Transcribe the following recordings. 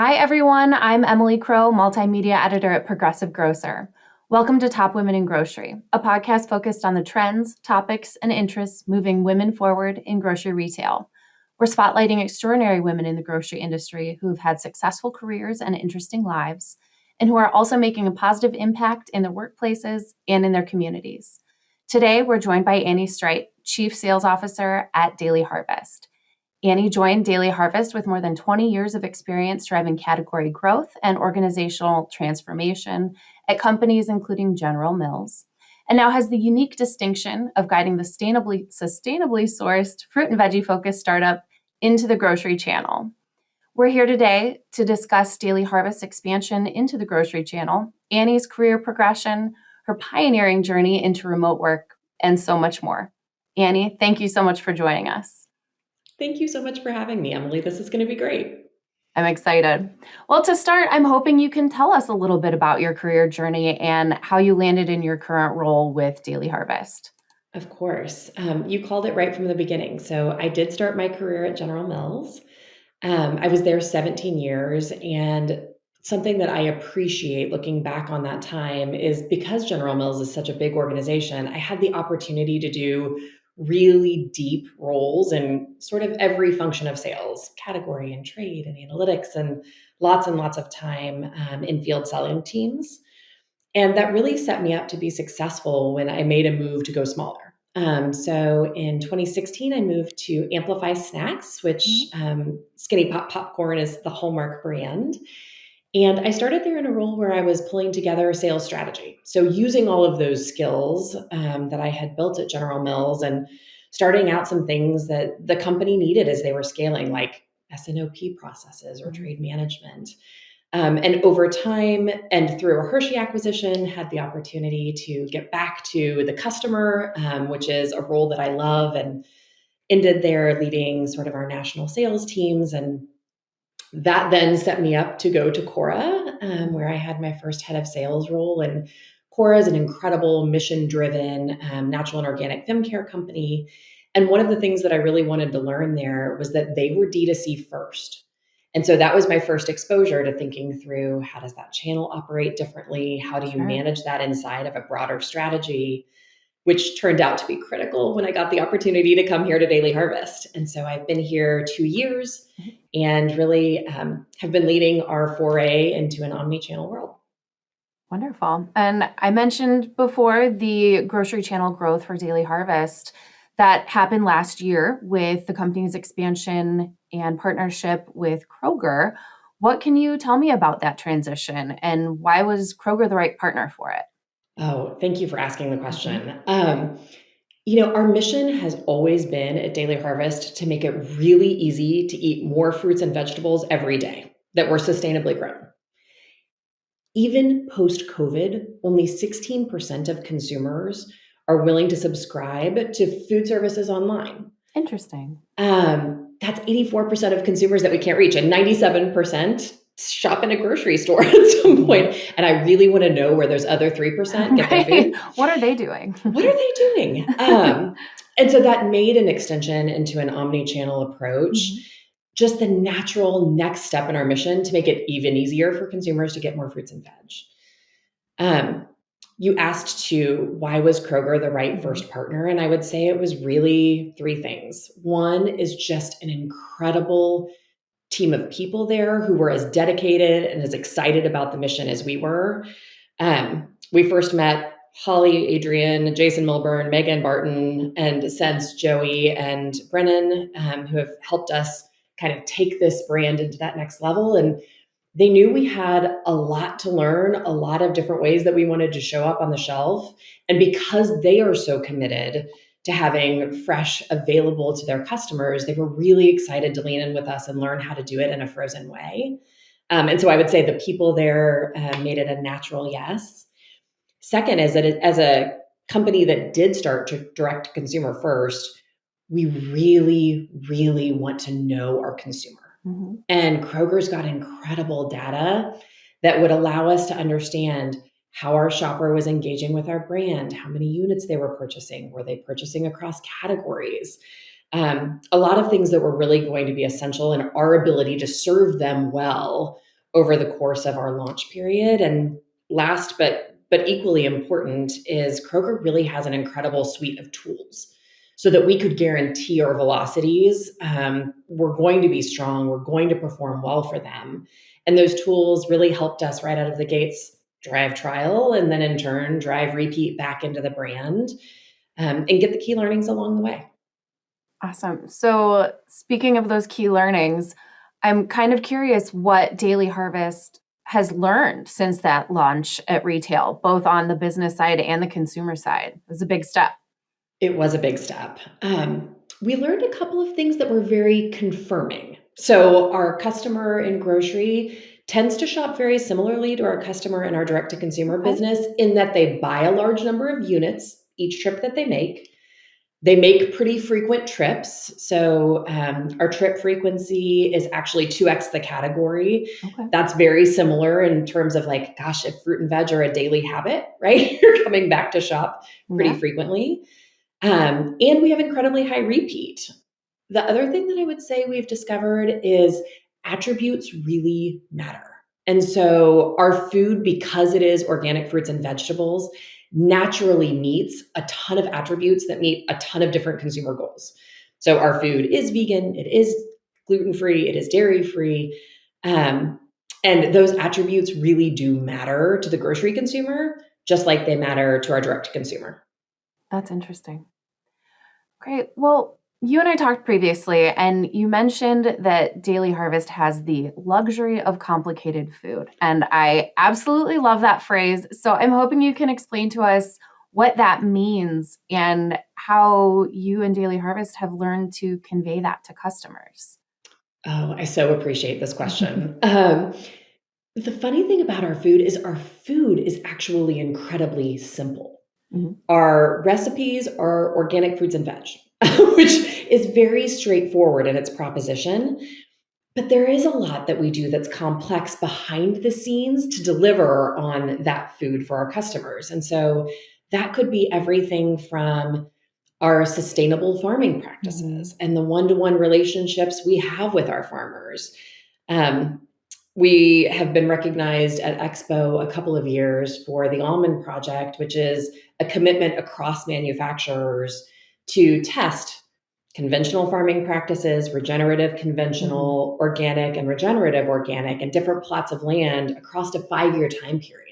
Hi, everyone. I'm Emily Crow, multimedia editor at Progressive Grocer. Welcome to Top Women in Grocery, a podcast focused on the trends, topics, and interests moving women forward in grocery retail. We're spotlighting extraordinary women in the grocery industry who've had successful careers and interesting lives, and who are also making a positive impact in their workplaces and in their communities. Today, we're joined by Annie Streit, Chief Sales Officer at Daily Harvest. Annie joined Daily Harvest with more than 20 years of experience driving category growth and organizational transformation at companies including General Mills, and now has the unique distinction of guiding the sustainably sourced fruit and veggie-focused startup into the grocery channel. We're here today to discuss Daily Harvest's expansion into the grocery channel, Annie's career progression, her pioneering journey into remote work, and so much more. Annie, thank you so much for joining us. Thank you so much for having me, Emily. This is going to be great. I'm excited. Well, to start, I'm hoping you can tell us a little bit about your career journey and how you landed in your current role with Daily Harvest. Of course. You called it right from the beginning. So I did start my career at General Mills. I was there 17 years, and something that I appreciate looking back on that time is because General Mills is such a big organization, I had the opportunity to do really deep roles in sort of every function of sales, category and trade and analytics, and lots of time in field selling teams. And that really set me up to be successful when I made a move to go smaller. So in 2016, I moved to Amplify Snacks, which Skinny Pop Popcorn is the hallmark brand. And I started there in a role where I was pulling together a sales strategy. So using all of those skills that I had built at General Mills and starting out some things that the company needed as they were scaling, like S&OP processes or trade management. And over time and through a Hershey acquisition, had the opportunity to get back to the customer, which is a role that I love, and ended there leading sort of our national sales teams. And that then set me up to go to Cora, where I had my first head of sales role. And Cora is an incredible mission-driven natural and organic fem care company. And one of the things that I really wanted to learn there was that they were D2C first. And so that was my first exposure to thinking through, how does that channel operate differently? How do you manage that inside of a broader strategy? Which turned out to be critical when I got the opportunity to come here to Daily Harvest. And so I've been here 2 years and really have been leading our foray into an omni-channel world. Wonderful. And I mentioned before the grocery channel growth for Daily Harvest that happened last year with the company's expansion and partnership with Kroger. What can you tell me about that transition, and why was Kroger the right partner for it? Oh, thank you for asking the question. Our mission has always been at Daily Harvest to make it really easy to eat more fruits and vegetables every day that were sustainably grown. Even post-COVID, only 16% of consumers are willing to subscribe to food services online. Interesting. That's 84% of consumers that we can't reach, and 97% shop in a grocery store at some point. And I really want to know where those other 3% get their food. What are they doing? What are they doing? And so that made an extension into an omni-channel approach, just the natural next step in our mission to make it even easier for consumers to get more fruits and veg. You asked too, why was Kroger the right first partner? And I would say it was really 3 things. One is just an incredible team of people there who were as dedicated and as excited about the mission as we were. We first met Holly, Adrian, Jason Milburn, Megan Barton, and since Joey and Brennan, who have helped us kind of take this brand into that next level. And they knew we had a lot to learn, a lot of different ways that we wanted to show up on the shelf. And because they are so committed to having fresh available to their customers, they were really excited to lean in with us and learn how to do it in a frozen way. And so I would say the people there made it a natural yes. Second is that as a company that did start to direct consumer first, we really, really want to know our consumer. And Kroger's got incredible data that would allow us to understand how our shopper was engaging with our brand, how many units they were purchasing, were they purchasing across categories? A lot of things that were really going to be essential in our ability to serve them well over the course of our launch period. And last but equally important is Kroger really has an incredible suite of tools so that we could guarantee our velocities were going to be strong, we're going to perform well for them. And those tools really helped us right out of the gates drive trial and then in turn drive repeat back into the brand and get the key learnings along the way. Awesome. So speaking of those key learnings, I'm kind of curious what Daily Harvest has learned since that launch at retail, both on the business side and the consumer side. It was a big step. It was a big step. We learned a couple of things that were very confirming. So our customer in grocery tends to shop very similarly to our customer in our direct-to-consumer business in that they buy a large number of units each trip that they make. They make pretty frequent trips. So our trip frequency is actually 2x the category. Okay. That's very similar in terms of like, gosh, if fruit and veg are a daily habit, right? You're coming back to shop pretty frequently. And we have incredibly high repeat. The other thing that I would say we've discovered is attributes really matter. And so our food, because it is organic fruits and vegetables, naturally meets a ton of attributes that meet a ton of different consumer goals. So our food is vegan, it is gluten-free, it is dairy-free. And those attributes really do matter to the grocery consumer, just like they matter to our direct consumer. That's interesting. Great. Well, you and I talked previously, and you mentioned that Daily Harvest has the luxury of complicated food. And I absolutely love that phrase. So I'm hoping you can explain to us what that means and how you and Daily Harvest have learned to convey that to customers. Oh, I so appreciate this question. The funny thing about our food is actually incredibly simple. Mm-hmm. Our recipes are organic fruits and veg, which is very straightforward in its proposition. But there is a lot that we do that's complex behind the scenes to deliver on that food for our customers. And so that could be everything from our sustainable farming practices and the one-to-one relationships we have with our farmers. We have been recognized at Expo a couple of years for the Almond Project, which is a commitment across manufacturers to test conventional farming practices, regenerative, conventional, organic, and regenerative organic, and different plots of land across a 5-year time period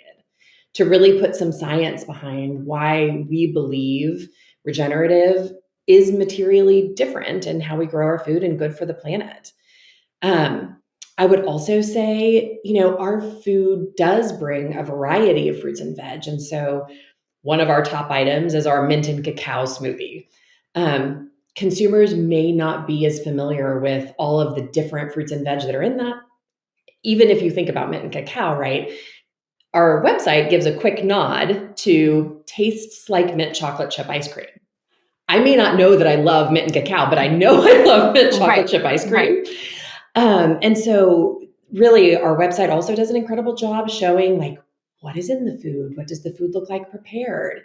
to really put some science behind why we believe regenerative is materially different in how we grow our food and good for the planet. I would also say, our food does bring a variety of fruits and veg. And so one of our top items is our mint and cacao smoothie. Consumers may not be as familiar with all of the different fruits and veg that are in that. Even if you think about mint and cacao, right? Our website gives a quick nod to tastes like mint chocolate chip ice cream. I may not know that I love mint and cacao, but I know I love mint chocolate chip ice cream. And so really our website also does an incredible job showing like, what is in the food? What does the food look like prepared?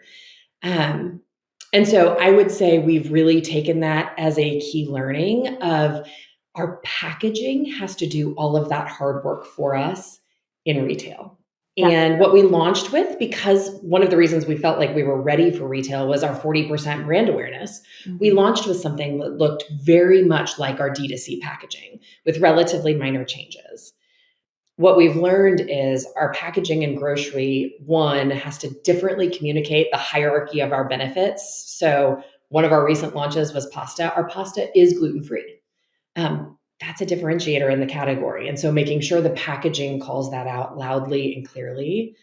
And so I would say we've really taken that as a key learning of our packaging has to do all of that hard work for us in retail. Yeah. And what we launched with, because one of the reasons we felt like we were ready for retail was our 40% brand awareness. We launched with something that looked very much like our DTC packaging with relatively minor changes. What we've learned is our packaging in grocery, one, has to differently communicate the hierarchy of our benefits. So one of our recent launches was pasta. Our pasta is gluten-free. That's a differentiator in the category. And so making sure the packaging calls that out loudly and clearly.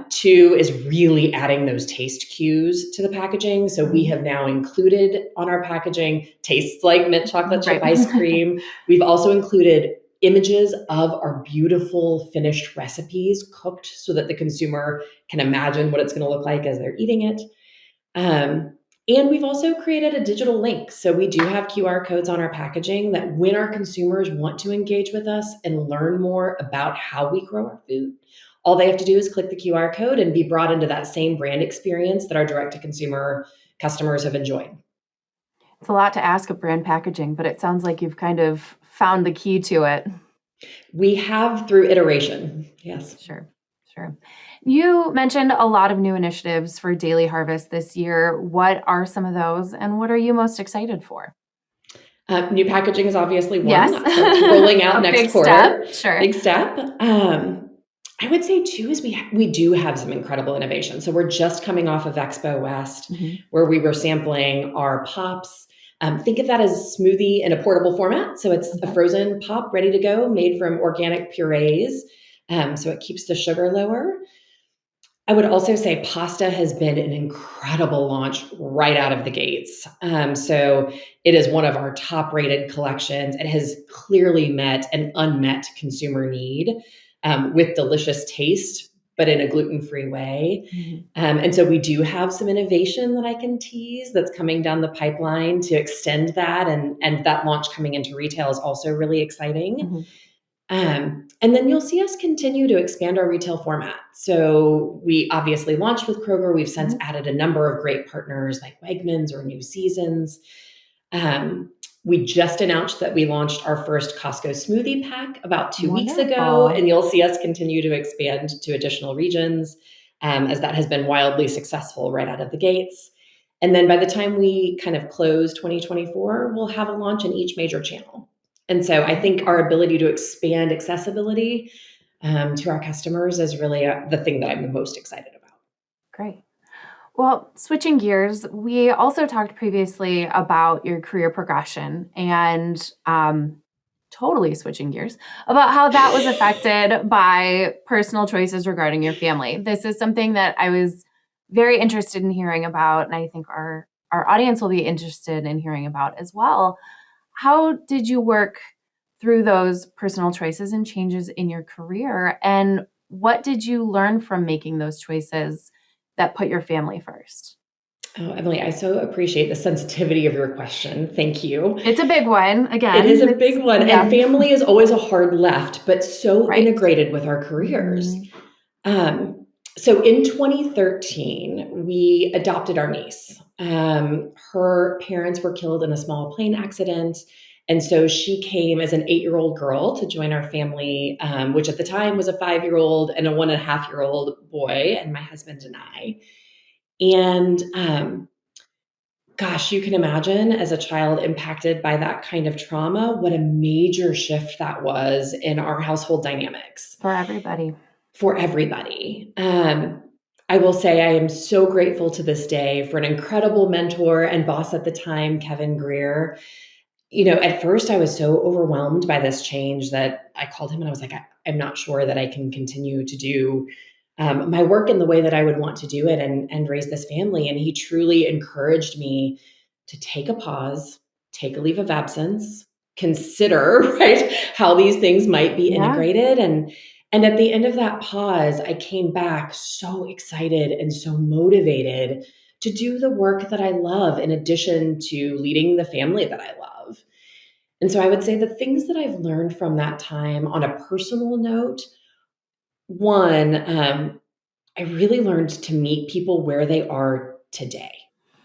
Two is really adding those taste cues to the packaging. So we have now included on our packaging tastes like mint chocolate chip ice cream. We've also included images of our beautiful finished recipes cooked so that the consumer can imagine what it's going to look like as they're eating it. And we've also created a digital link. So we do have QR codes on our packaging that when our consumers want to engage with us and learn more about how we grow our food, all they have to do is click the QR code and be brought into that same brand experience that our direct-to-consumer customers have enjoyed. It's a lot to ask of brand packaging, but it sounds like you've kind of found the key to it. We have through iteration. Yes. Sure. You mentioned a lot of new initiatives for Daily Harvest this year. What are some of those, and what are you most excited for? New packaging is obviously one Yes. that starts rolling out A next big quarter. step. Sure. Big step. I would say too is we do have some incredible innovation. So we're just coming off of Expo West, where we were sampling our pops. Think of that as smoothie in a portable format. So it's a frozen pop ready to go, made from organic purees. So it keeps the sugar lower. I would also say pasta has been an incredible launch right out of the gates. So it is one of our top rated collections. It has clearly met an unmet consumer need with delicious taste, but in a gluten-free way. And so we do have some innovation that I can tease that's coming down the pipeline to extend that. And that launch coming into retail is also really exciting. And then you'll see us continue to expand our retail format. So we obviously launched with Kroger. We've since added a number of great partners like Wegmans or New Seasons. We just announced that we launched our first Costco smoothie pack about 2 weeks ago, and you'll see us continue to expand to additional regions as that has been wildly successful right out of the gates. And then by the time we kind of close 2024, we'll have a launch in each major channel. And so I think our ability to expand accessibility to our customers is really the thing that I'm the most excited about. Great. Well, switching gears, we also talked previously about your career progression and totally switching gears about how that was affected by personal choices regarding your family. This is something that I was very interested in hearing about, and I think our audience will be interested in hearing about as well. How did you work through those personal choices and changes in your career? And what did you learn from making those choices that put your family first? Oh, Emily, I so appreciate the sensitivity of your question. Thank you. It's a big one. Again, it is a big one. Yeah. And family is always a hard left, but so Right. integrated with our careers. So in 2013, we adopted our niece. Her parents were killed in a small plane accident. And so she came as an 8-year-old girl to join our family, which at the time was a 5-year-old and a 1.5-year-old boy, and my husband and I. And gosh, you can imagine as a child impacted by that kind of trauma, what a major shift that was in our household dynamics. For everybody. I will say I am so grateful to this day for an incredible mentor and boss at the time, Kevin Greer. You know, at first I was so overwhelmed by this change that I called him and I was like, I'm not sure that I can continue to do my work in the way that I would want to do it and raise this family. And he truly encouraged me to take a pause, take a leave of absence, consider, right, how these things might be integrated. And at the end of that pause, I came back so excited and so motivated to do the work that I love in addition to leading the family that I love. And so I would say the things that I've learned from that time on a personal note, one, I really learned to meet people where they are today.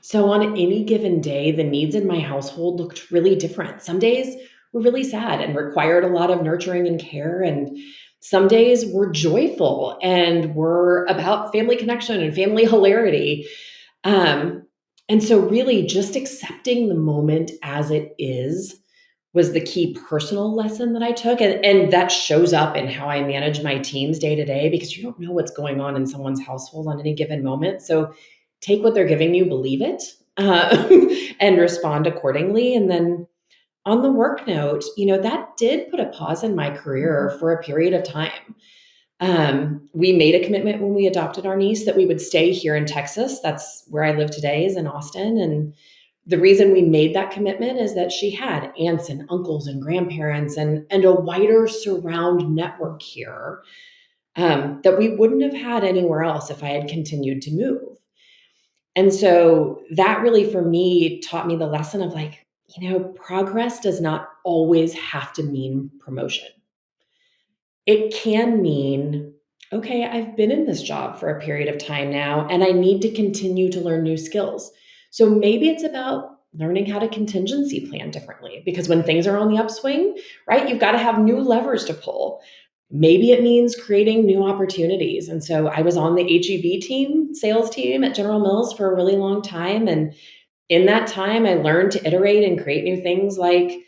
So on any given day, the needs in my household looked really different. Some days were really sad and required a lot of nurturing and care. And some days were joyful and were about family connection and family hilarity. And so really just accepting the moment as it is was the key personal lesson that I took. And that shows up in how I manage my teams day to day, because you don't know what's going on in someone's household on any given moment. So take what they're giving you, believe it, and respond accordingly. And then on the work note, you know, that did put a pause in my career for a period of time. We made a commitment when we adopted our niece that we would stay here in Texas. That's where I live today, is in Austin. And the reason we made that commitment is that she had aunts and uncles and grandparents and a wider surround network here that we wouldn't have had anywhere else if I had continued to move. And so that really, for me, taught me the lesson of like, you know, progress does not always have to mean promotion. It can mean, okay, I've been in this job for a period of time now, and I need to continue to learn new skills. So maybe it's about learning how to contingency plan differently, because when things are on the upswing, right, you've got to have new levers to pull. Maybe it means creating new opportunities. And so I was on the HEB team, sales team at General Mills for a really long time. And in that time, I learned to iterate and create new things like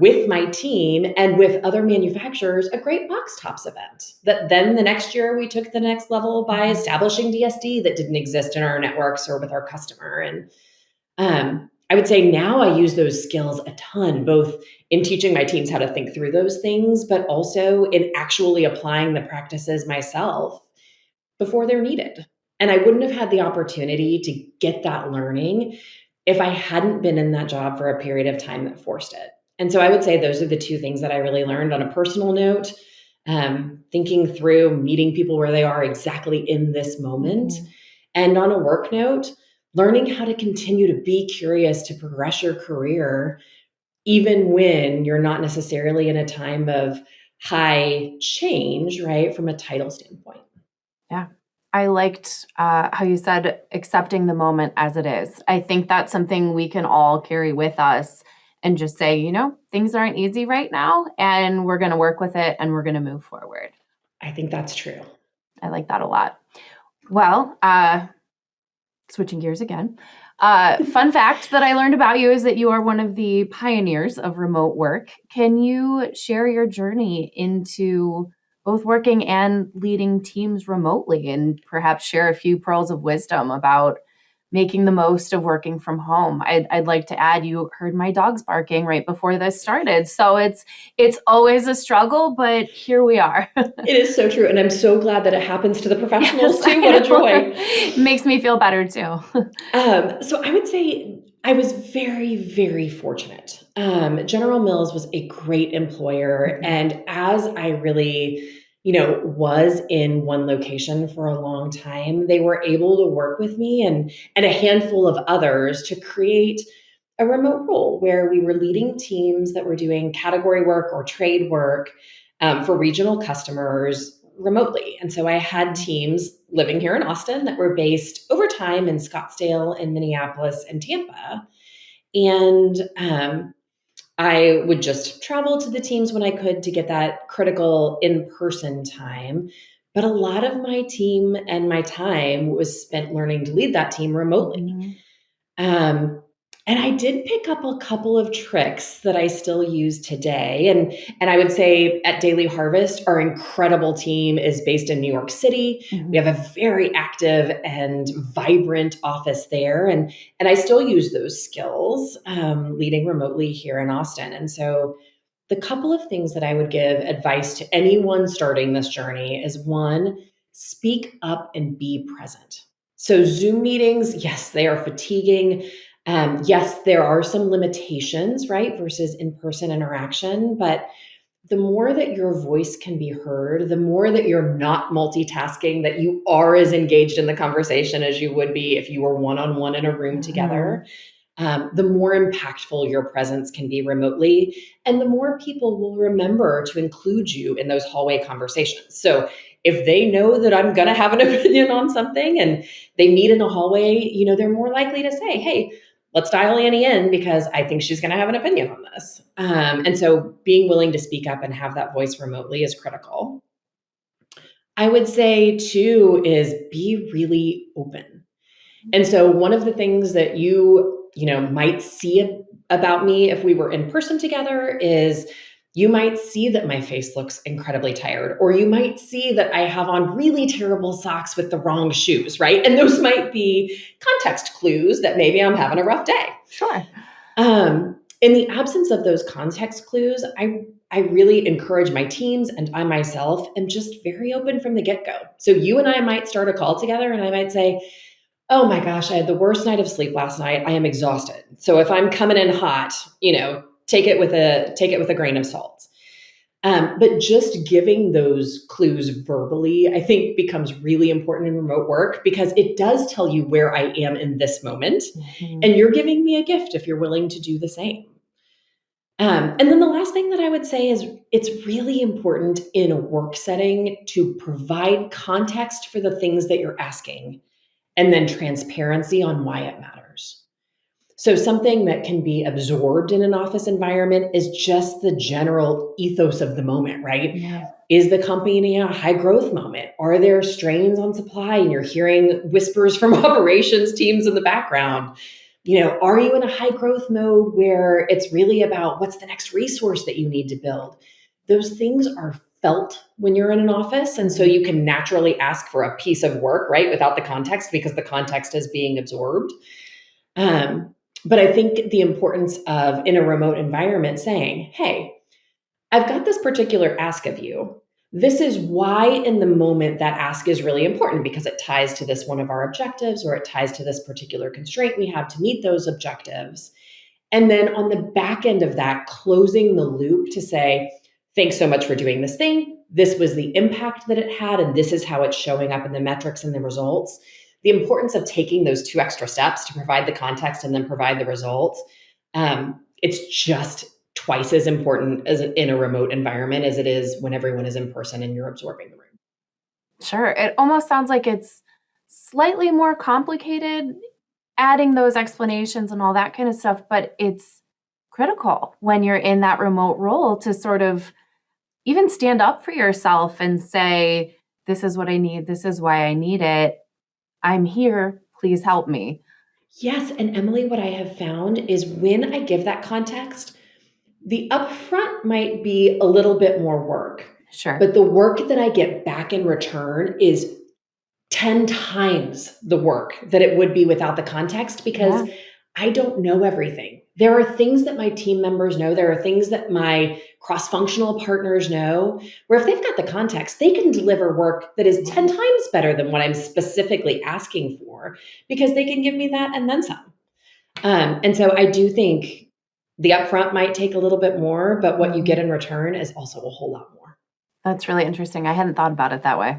with my team and with other manufacturers, a great box tops event that then the next year we took the next level by establishing DSD that didn't exist in our networks or with our customer. And I would say now I use those skills a ton, both in teaching my teams how to think through those things, but also in actually applying the practices myself before they're needed. And I wouldn't have had the opportunity to get that learning if I hadn't been in that job for a period of time that forced it. And so I would say those are the two things that I really learned on a personal note, thinking through meeting people where they are exactly in this moment. And on a work note, learning how to continue to be curious to progress your career, even when you're not necessarily in a time of high change, right, from a title standpoint. Yeah. I liked how you said accepting the moment as it is. I think that's something we can all carry with us and just say, you know, things aren't easy right now and we're going to work with it and we're going to move forward. I think that's true. I like that a lot. Well, switching gears again. Fun fact that I learned about you is that you are one of the pioneers of remote work. Can you share your journey into both working and leading teams remotely and perhaps share a few pearls of wisdom about making the most of working from home? I'd like to add, you heard my dogs barking right before this started. So it's always a struggle, but here we are. It is so true. And I'm so glad that it happens to the professionals too. What a joy. It makes me feel better too. So I would say I was very, very fortunate. General Mills was a great employer. And as I really, was in one location for a long time, they were able to work with me and a handful of others to create a remote role where we were leading teams that were doing category work or trade work for regional customers remotely. And so I had teams living here in Austin that were based over time in Scottsdale and Minneapolis and Tampa. And I would just travel to the teams when I could to get that critical in-person time. But a lot of my team and my time was spent learning to lead that team remotely. And I did pick up a couple of tricks that I still use today. And I would say at Daily Harvest, our incredible team is based in New York City. We have a very active and vibrant office there. And I still use those skills leading remotely here in Austin. And so the couple of things that I would give advice to anyone starting this journey is, one, speak up and be present. So Zoom meetings, yes, they are fatiguing. Yes, there are some limitations, right, versus in-person interaction, but the more that your voice can be heard, the more that you're not multitasking, that you are as engaged in the conversation as you would be if you were one-on-one in a room together, the more impactful your presence can be remotely, and the more people will remember to include you in those hallway conversations. So if they know that I'm going to have an opinion on something and they meet in a hallway, they're more likely to say, hey, let's dial Annie in because I think she's going to have an opinion on this. And so being willing to speak up and have that voice remotely is critical. I would say too is be really open. And so one of the things that you might see about me if we were in person together is you might see that my face looks incredibly tired, or you might see that I have on really terrible socks with the wrong shoes, right? And those might be context clues that maybe I'm having a rough day. Sure. In the absence of those context clues, I really encourage my teams and I myself am just very open from the get-go. So you and I might start a call together and I might say, oh my gosh, I had the worst night of sleep last night. I am exhausted. So if I'm coming in hot, take it with a grain of salt. But just giving those clues verbally, I think becomes really important in remote work because it does tell you where I am in this moment. And you're giving me a gift if you're willing to do the same. And then the last thing that I would say is it's really important in a work setting to provide context for the things that you're asking and then transparency on why it matters. So something that can be absorbed in an office environment is just the general ethos of the moment, right? Yeah. Is the company in a high growth moment? Are there strains on supply and you're hearing whispers from operations teams in the background? Are you in a high growth mode where it's really about what's the next resource that you need to build? Those things are felt when you're in an office. And so you can naturally ask for a piece of work, right? Without the context, because the context is being absorbed. But I think the importance of, in a remote environment, saying, hey, I've got this particular ask of you. This is why in the moment that ask is really important, because it ties to this one of our objectives, or it ties to this particular constraint we have to meet those objectives. And then on the back end of that, closing the loop to say, thanks so much for doing this thing. This was the impact that it had, and this is how it's showing up in the metrics and the results. The importance of taking those 2 extra steps to provide the context and then provide the results. It's just twice as important as in a remote environment as it is when everyone is in person and you're absorbing the room. Sure. It almost sounds like it's slightly more complicated, adding those explanations and all that kind of stuff, but it's critical when you're in that remote role to sort of even stand up for yourself and say, this is what I need. This is why I need it. I'm here. Please help me. Yes. And Emily, what I have found is when I give that context, the upfront might be a little bit more work. Sure. But the work that I get back in return is 10 times the work that it would be without the context, because I don't know everything. There are things that my team members know. There are things that my cross-functional partners know, where if they've got the context, they can deliver work that is 10 times better than what I'm specifically asking for, because they can give me that and then some. And so I do think the upfront might take a little bit more, but what you get in return is also a whole lot more. That's really interesting. I hadn't thought about it that way.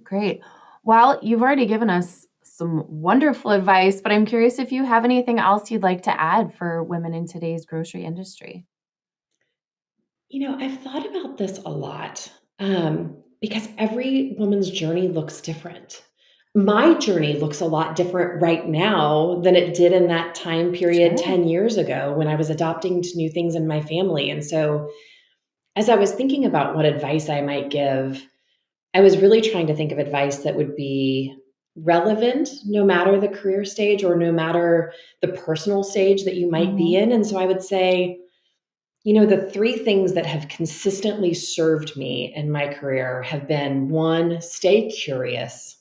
Great. Well, you've already given us some wonderful advice, but I'm curious if you have anything else you'd like to add for women in today's grocery industry. I've thought about this a lot, because every woman's journey looks different. My journey looks a lot different right now than it did in that time period 10 years ago when I was adopting to new things in my family. And so as I was thinking about what advice I might give, I was really trying to think of advice that would be relevant no matter the career stage or no matter the personal stage that you might be in. And so I would say, the 3 things that have consistently served me in my career have been: 1, stay curious;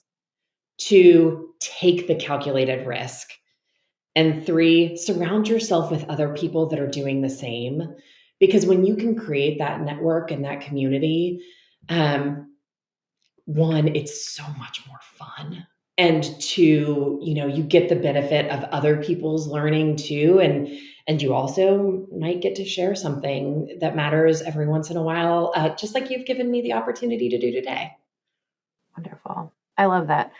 2, take the calculated risk; and 3, surround yourself with other people that are doing the same. Because when you can create that network and that community, 1, it's so much more fun. And 2, you get the benefit of other people's learning too. And you also might get to share something that matters every once in a while, just like you've given me the opportunity to do today. Wonderful. I love that.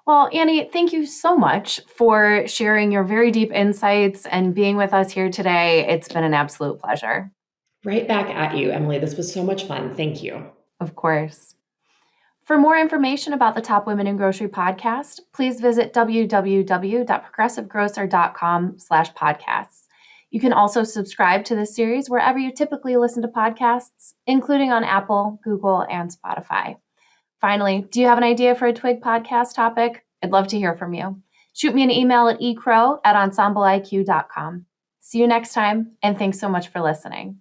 Well, Annie, thank you so much for sharing your very deep insights and being with us here today. It's been an absolute pleasure. Right back at you, Emily. This was so much fun. Thank you. Of course. For more information about the Top Women in Grocery podcast, please visit www.progressivegrocer.com/podcasts. You can also subscribe to this series wherever you typically listen to podcasts, including on Apple, Google, and Spotify. Finally, do you have an idea for a TWIG podcast topic? I'd love to hear from you. Shoot me an email at ecrow@ensembleiq.com. See you next time, and thanks so much for listening.